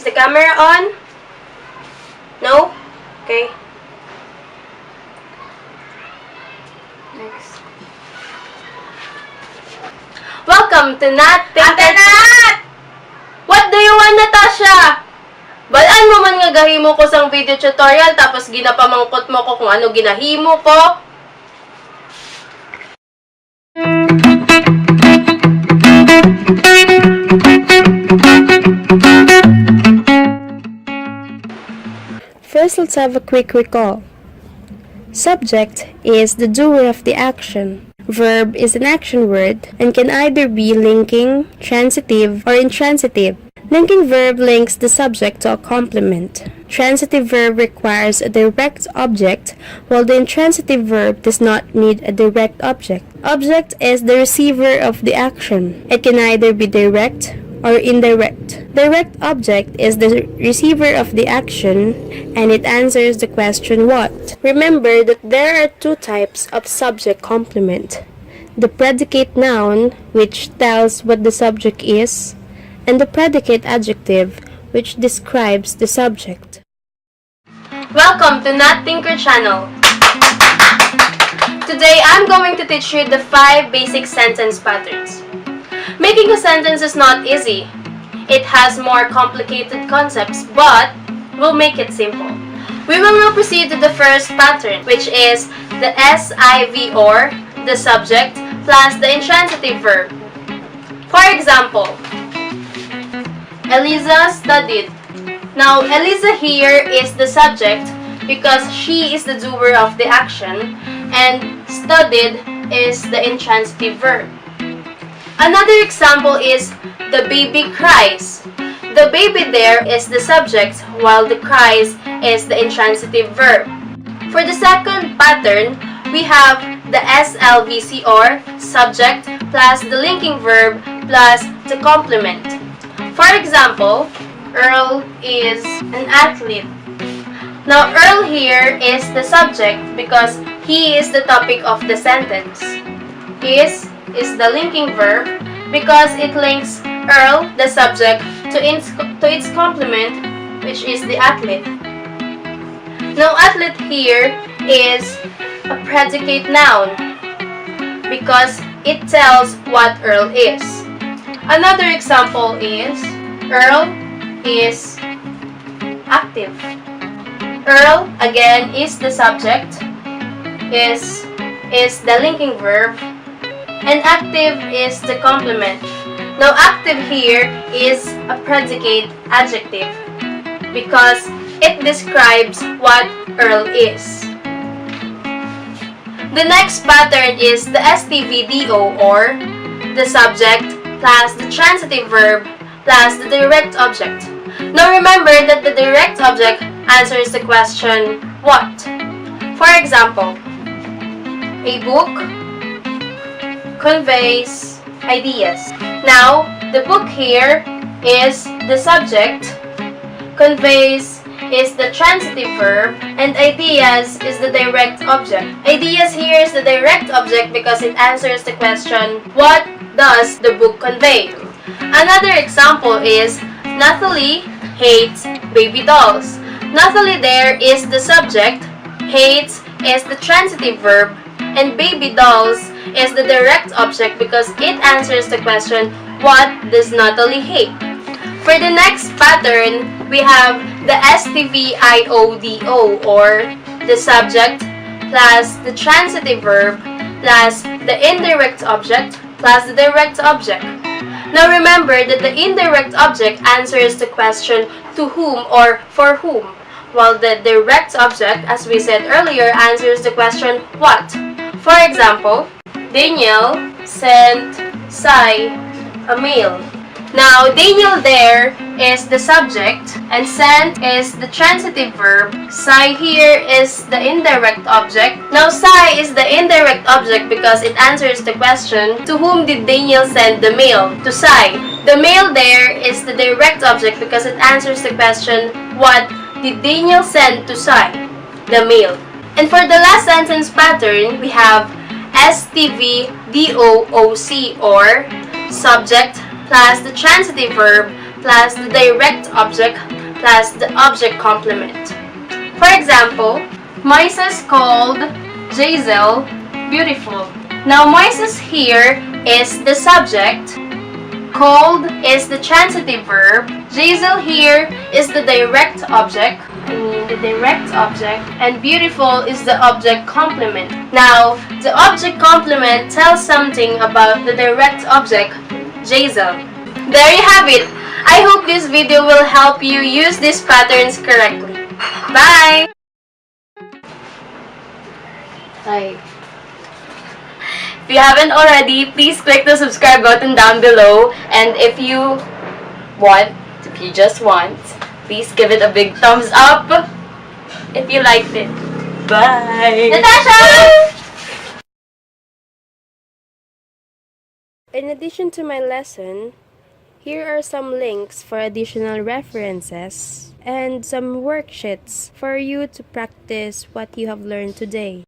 Is the camera on? No? Okay. Next. Welcome to Nat Ate Nat! What do you want, Natasha? Balaan mo man nga gahimo ko sang video tutorial tapos ginapamangkot mo ko kung ano ginahimo ko. First, let's have a quick recall. Subject is the doer of the action. Verb is an action word and can either be linking, transitive, or intransitive. Linking verb links the subject to a complement. Transitive verb requires a direct object, while the intransitive verb does not need a direct object. Object is the receiver of the action. It can either be direct or indirect. Direct object is the receiver of the action, and it answers the question what. Remember that there are two types of subject complement. The predicate noun, which tells what the subject is, and the predicate adjective, which describes the subject. Welcome to Nat Tinker channel. Today, I'm going to teach you the 5 basic sentence patterns. Making a sentence is not easy. It has more complicated concepts, but we'll make it simple. We will now proceed to the first pattern, which is the SIV or the subject plus the intransitive verb. For example, Eliza studied. Now, Eliza here is the subject because she is the doer of the action, and studied is the intransitive verb. Another example is the baby cries. The baby there is the subject, while the cries is the intransitive verb. For the second pattern, we have the SLVC or subject plus the linking verb plus the complement. For example, Earl is an athlete. Now, Earl here is the subject because he is the topic of the sentence. Is the linking verb because it links Earl, the subject, to its complement, which is the athlete. Now, athlete here is a predicate noun because it tells what Earl is. Another example is Earl is active. Earl, again, is the subject, is the linking verb, and active is the complement. Now, active here is a predicate adjective because it describes what Earl is. The next pattern is the STVDO or the subject plus the transitive verb plus the direct object. Now, remember that the direct object answers the question what. For example, a book conveys ideas. Now, the book here is the subject, conveys is the transitive verb, and ideas is the direct object. Ideas here is the direct object because it answers the question, what does the book convey? Another example is Nathalie hates baby dolls. Nathalie there is the subject, hates is the transitive verb, and baby dolls is the direct object because it answers the question, what does Natalie hate? For the next pattern, we have the STVIODO or the subject plus the transitive verb plus the indirect object plus the direct object. Now remember that the indirect object answers the question to whom or for whom, while the direct object, as we said earlier, answers the question what. For example, Daniel sent Sai a mail. Now, Daniel there is the subject and sent is the transitive verb. Sai here is the indirect object. Now, Sai is the indirect object because it answers the question, to whom did Daniel send the mail? To Sai. The mail there is the direct object because it answers the question, what did Daniel send to Sai? The mail. And for the last sentence pattern, we have STVDOOC or subject plus the transitive verb plus the direct object plus the object complement. For example, Moises called Jazel beautiful. Now Moises here is the subject, called is the transitive verb, Jazel here is the direct object, and beautiful is the object complement. Now, the object complement tells something about the direct object, Jazel. There you have it. I hope this video will help you use these patterns correctly. Bye! Bye. If you haven't already, please click the subscribe button down below. And if you just want, please give it a big thumbs up if you liked it. Bye! Natasha! In addition to my lesson, here are some links for additional references and some worksheets for you to practice what you have learned today.